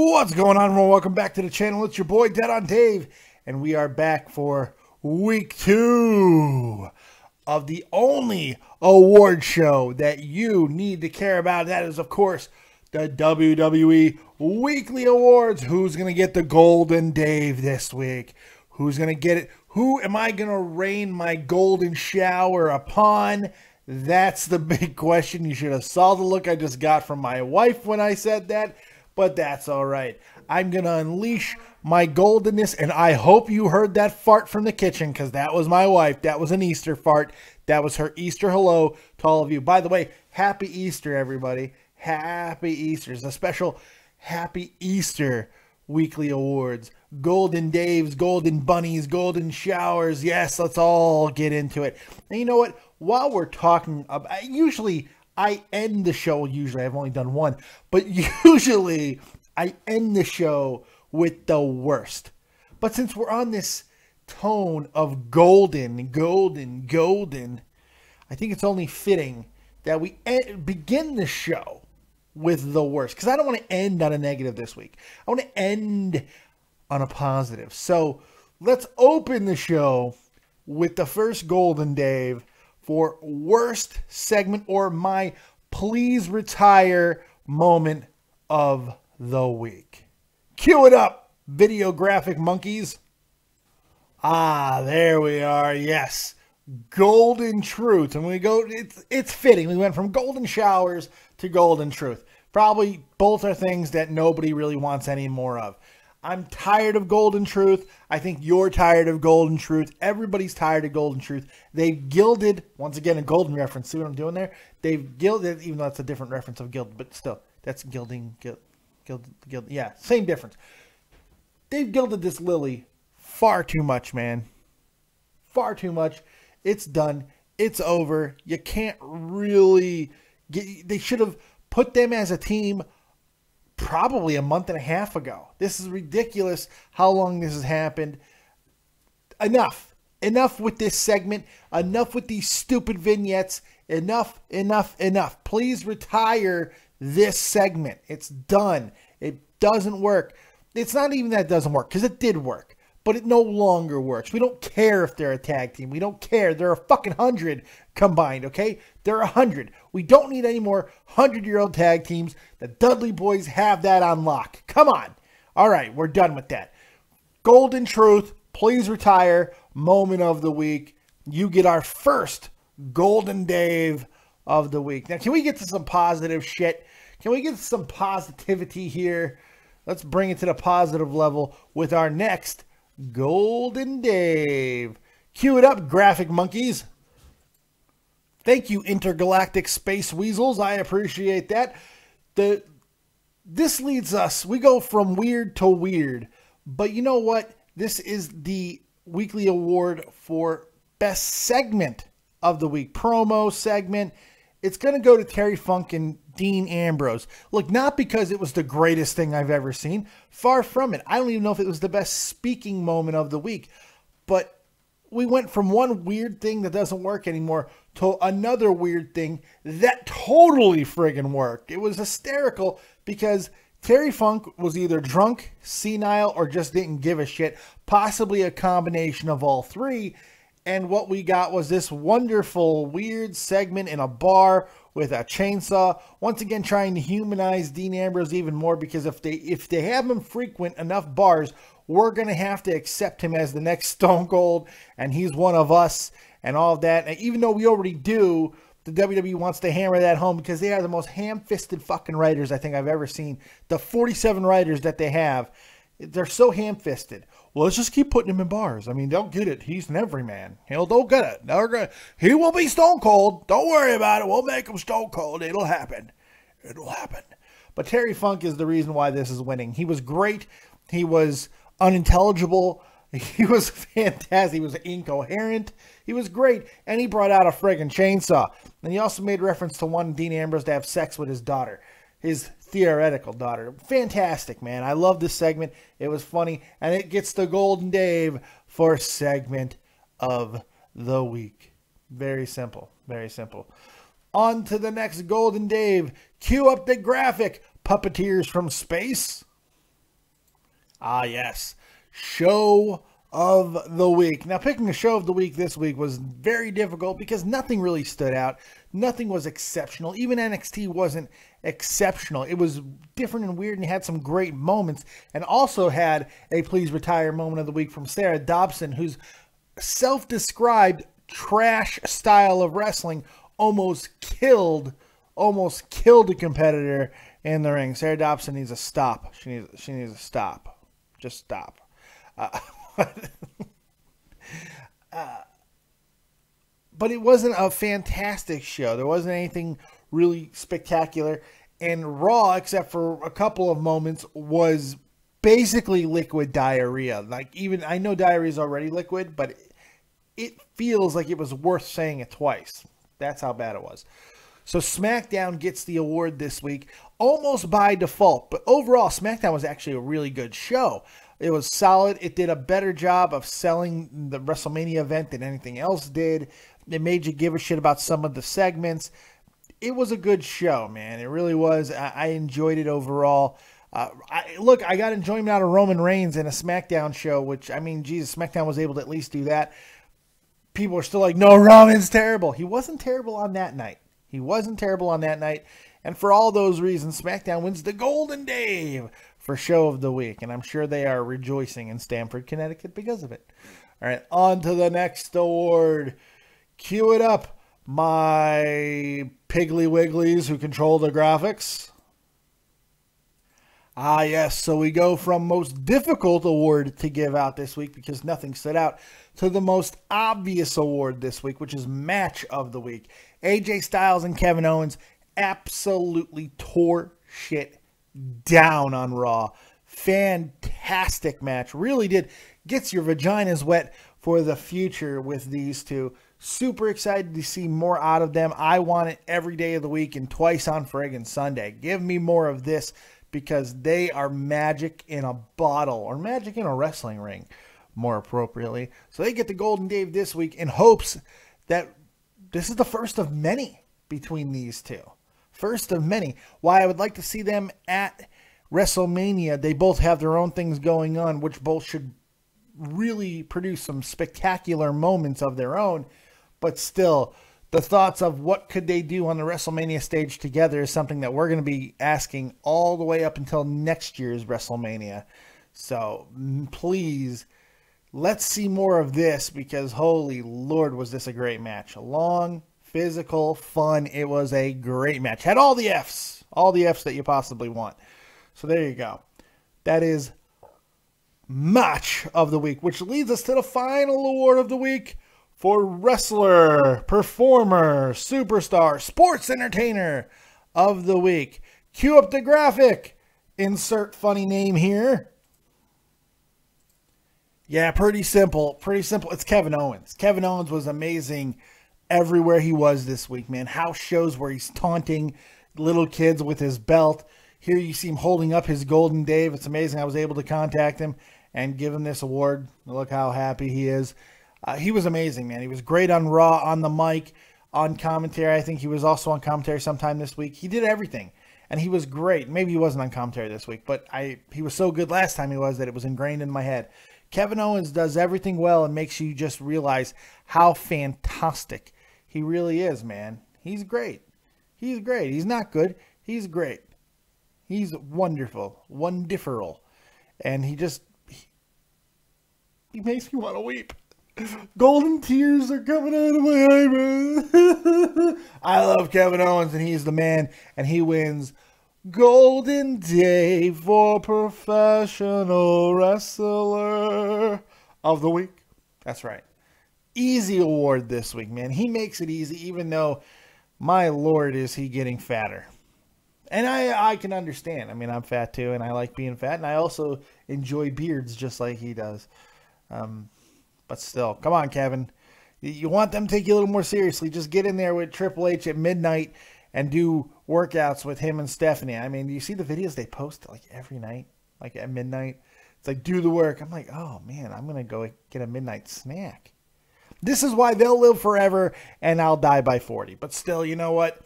What's going on, everyone? Welcome back to the channel. It's your boy, Dead on Dave, and we are back for week 2 of the only award show that you need to care about. That is, of course, the WWE Weekly Awards. Who's going to get the Golden Dave this week? Who's going to get it? Who am I going to rain my golden shower upon? That's the big question. You should have saw the look I just got from my wife when I said that. But that's all right. I'm going to unleash my goldenness, and I hope you heard that fart from the kitchen, because that was my wife. That was an Easter fart. That was her Easter hello to all of you. By the way, happy Easter, everybody. Happy Easter. It's a special Happy Easter Weekly Awards. Golden Daves, Golden Bunnies, Golden Showers. Yes, let's all get into it. And you know what? While we're talking about, usually I end the show, I've only done one, but usually I end the show with the worst. But since we're on this tone of golden, I think it's only fitting that we begin the show with the worst. Because I don't want to end on a negative this week. I want to end on a positive. So let's open the show with the first Golden Dave for worst segment, or my please retire moment of the week. Cue it up, video graphic monkeys. Ah, there we are. Yes, Golden Truth. And we go, it's fitting. We went from golden showers to Golden Truth. Probably both are things that nobody really wants any more of. I'm tired of Golden Truth. I think you're tired of Golden Truth. Everybody's tired of Golden Truth. They've gilded, once again, a golden reference. See what I'm doing there? They've gilded, even though that's a different reference of gilded, but still, that's gilding, gild. Yeah, same difference. They've gilded this lily far too much, man. Far too much. It's done. It's over. You can't really they should have put them as a team probably a month and a half ago. This is ridiculous how long this has happened. Enough with this segment. Enough with these stupid vignettes. Enough. Please retire this segment. It's done. It doesn't work. It's not even that it doesn't work, because it did work, but it no longer works. We don't care if they're a tag team. We don't care. There are fucking 100 combined, okay? There are 100. We don't need any more 100-year-old tag teams. The Dudley Boys have that on lock. Come on. All right, we're done with that. Golden Truth, please retire. Moment of the week. You get our first Golden Dave of the week. Now, can we get to some positive shit? Can we get to some positivity here? Let's bring it to the positive level with our next Golden Dave. Cue it up, graphic monkeys. Thank you, intergalactic space weasels. I appreciate that. This leads us, we go from weird to weird. But you know what? This is the weekly award for best segment of the week. Promo segment. It's going to go to Terry Funk and Dean Ambrose. Look, not because it was the greatest thing I've ever seen. Far from it. I don't even know if it was the best speaking moment of the week. But we went from one weird thing that doesn't work anymore to another weird thing that totally friggin' worked. It was hysterical because Terry Funk was either drunk, senile, or just didn't give a shit. Possibly a combination of all three. And what we got was this wonderful, weird segment in a bar with a chainsaw. Once again, trying to humanize Dean Ambrose even more, because if they have him frequent enough bars, we're going to have to accept him as the next Stone Cold, and he's one of us, and all of that. And even though we already do, the WWE wants to hammer that home because they are the most ham-fisted fucking writers I think I've ever seen. The 47 writers that they have, they're so ham-fisted. Well, let's just keep putting him in bars. I mean, they'll get it. He's an everyman. They'll get it. He will be Stone Cold. Don't worry about it. We'll make him Stone Cold. It'll happen. It'll happen. But Terry Funk is the reason why this is winning. He was great. He was unintelligible. He was fantastic. He was incoherent. He was great. And he brought out a friggin' chainsaw. And he also made reference to wanting Dean Ambrose to have sex with his daughter. His theoretical daughter. Fantastic, man. I love this segment. It was funny. And it gets the Golden Dave for segment of the week. Very simple. Very simple. On to the next Golden Dave. Cue up the graphic. Puppeteers from space. Ah, yes. Show of the week. Now, picking a show of the week this week was very difficult because nothing really stood out. Nothing was exceptional. Even NXT wasn't exceptional. It was different and weird and had some great moments, and also had a please retire moment of the week from Sarah Dobson, whose self-described trash style of wrestling almost killed a competitor in the ring. Sarah Dobson needs a stop. She needs a stop. Just stop. But it wasn't a fantastic show. There wasn't anything really spectacular. And Raw, except for a couple of moments, was basically liquid diarrhea. Like, even, I know diarrhea is already liquid, but it feels like it was worth saying it twice. That's how bad it was. So SmackDown gets the award this week, almost by default. But overall, SmackDown was actually a really good show. It was solid. It did a better job of selling the WrestleMania event than anything else did. It made you give a shit about some of the segments. It was a good show, man. It really was. I enjoyed it overall. I got enjoyment out of Roman Reigns in a SmackDown show, which, I mean, Jesus, SmackDown was able to at least do that. People are still like, no, Roman's terrible. He wasn't terrible on that night. And for all those reasons, SmackDown wins the Golden Dave for Show of the Week. And I'm sure they are rejoicing in Stamford, Connecticut because of it. All right, on to the next award. Cue it up, my Piggly Wigglies who control the graphics. Ah, yes, so we go from most difficult award to give out this week because nothing stood out to the most obvious award this week, which is Match of the Week. AJ Styles and Kevin Owens absolutely tore shit down on Raw. Fantastic match. Really did. Gets your vaginas wet for the future with these two. Super excited to see more out of them. I want it every day of the week and twice on friggin' Sunday. Give me more of this because they are magic in a bottle, or magic in a wrestling ring, more appropriately. So they get the Golden Dave this week in hopes that this is the first of many between these two. First of many. Why I would like to see them at WrestleMania. They both have their own things going on, which both should really produce some spectacular moments of their own. But still, the thoughts of what could they do on the WrestleMania stage together is something that we're going to be asking all the way up until next year's WrestleMania. So please, let's see more of this because holy Lord, was this a great match. Long, physical, fun. It was a great match. Had all the Fs that you possibly want. So there you go. That is Match of the Week, which leads us to the final award of the week for Wrestler, Performer, Superstar, Sports Entertainer of the Week. Cue up the graphic. Insert funny name here. Yeah, pretty simple. It's Kevin Owens. Kevin Owens was amazing everywhere he was this week, man. House shows where he's taunting little kids with his belt. Here you see him holding up his Golden Dave. It's amazing. I was able to contact him and give him this award. Look how happy he is. He was amazing, man. He was great on Raw, on the mic, on commentary. I think he was also on commentary sometime this week. He did everything, and he was great. Maybe he wasn't on commentary this week, but he was so good last time he was that it was ingrained in my head. Kevin Owens does everything well and makes you just realize how fantastic he really is, man. He's great. He's great. He's not good. He's great. He's wonderful. Wonderful. And he makes me want to weep. Golden tears are coming out of my eyes. I love Kevin Owens, and he's the man, and he wins Golden Dave for Professional Wrestler of the Week. That's right. Easy award this week, man. He makes it easy, even though, my Lord, is he getting fatter. And I can understand. I mean, I'm fat too, and I like being fat, and I also enjoy beards just like he does. But still, come on, Kevin. You want them to take you a little more seriously. Just get in there with Triple H at midnight and do workouts with him and Stephanie. I mean, you see the videos they post like every night, like at midnight? It's like, do the work. I'm like, oh, man, I'm going to go get a midnight snack. This is why they'll live forever and I'll die by 40. But still, you know what?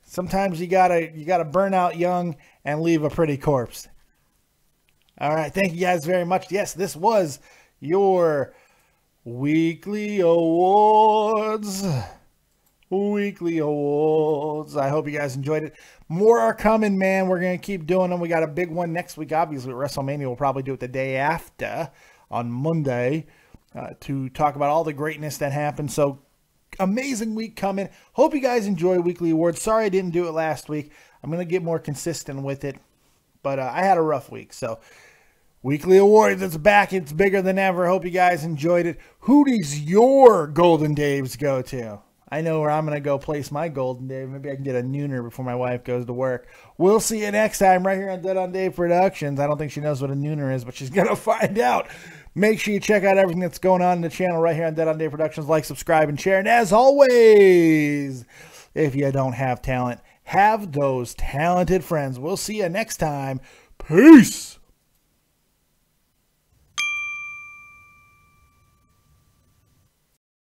Sometimes you gotta burn out young and leave a pretty corpse. All right. Thank you guys very much. Yes, this was your weekly awards. Weekly awards. I hope you guys enjoyed it. More are coming, man. We're going to keep doing them. We got a big one next week, obviously, with WrestleMania. We'll probably do it the day after on Monday to talk about all the greatness that happened. So, amazing week coming. Hope you guys enjoy weekly awards. Sorry I didn't do it last week. I'm going to get more consistent with it. But I had a rough week. So, weekly awards, it's back. It's bigger than ever. Hope you guys enjoyed it. Who does your Golden Daves go to? I know where I'm going to go place my Golden Dave. Maybe I can get a nooner before my wife goes to work. We'll see you next time right here on Dead on Dave Productions. I don't think she knows what a nooner is, but she's going to find out. Make sure you check out everything that's going on in the channel right here on Dead on Dave Productions. Like, subscribe, and share. And as always, if you don't have talent, have those talented friends. We'll see you next time. Peace.